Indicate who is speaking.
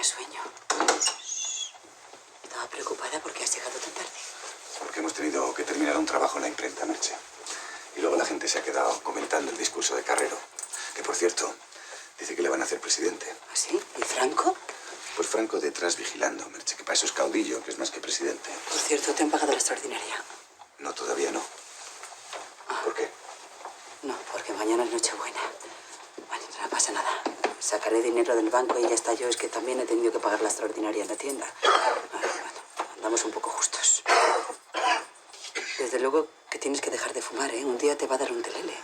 Speaker 1: tenía sueño. Estaba preocupada porque has llegado tan tarde.
Speaker 2: Porque hemos tenido que terminar un trabajo en la imprenta, Merche. Y luego la gente se ha quedado comentando el discurso de Carrero. Que, por cierto, dice que le van a hacer presidente.
Speaker 1: ¿Ah, sí? ¿Y Franco?
Speaker 2: Pues Franco detrás vigilando, Merche, que para eso es caudillo, que es más que presidente.
Speaker 1: Por cierto, ¿te han pagado la extraordinaria?
Speaker 2: No, todavía no. ¿Por qué?
Speaker 1: No, porque mañana es Nochebuena. Bueno, no pasa nada. Sacaré dinero del banco y ya está. Yo es que también he tenido que pagar la extraordinaria en la tienda. Bueno, andamos un poco justos. Desde luego que tienes que dejar de fumar, ¿eh? Un día te va a dar un telele.